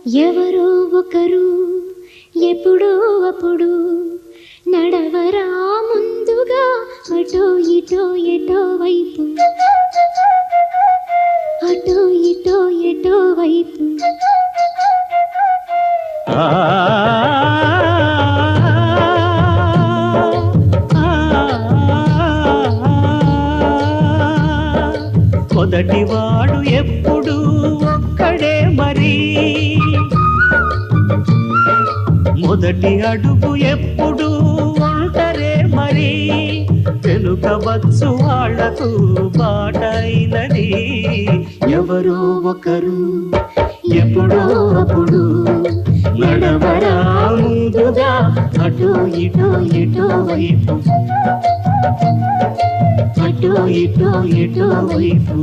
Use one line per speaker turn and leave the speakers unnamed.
ఎవరో ఒకరు ఎప్పుడో అప్పుడు నడవరా ముందుగా అటో ఇటో ఎటో వైపు అటో ఇటో ఎటో వైపు
మొదటివాడు ఎప్పుడు ఒక్కడే మరి మొదటి అడుగు ఎప్పుడు ఒంటరే మరి వెనుకవచ్చు వాళ్లకు బాటైనది ఎవరో ఒకరు ఎప్పుడో అప్పుడు నడవరా ముందుగా అటో ఇటో ఎటో వైపు అటో ఇటో ఎటో వైపు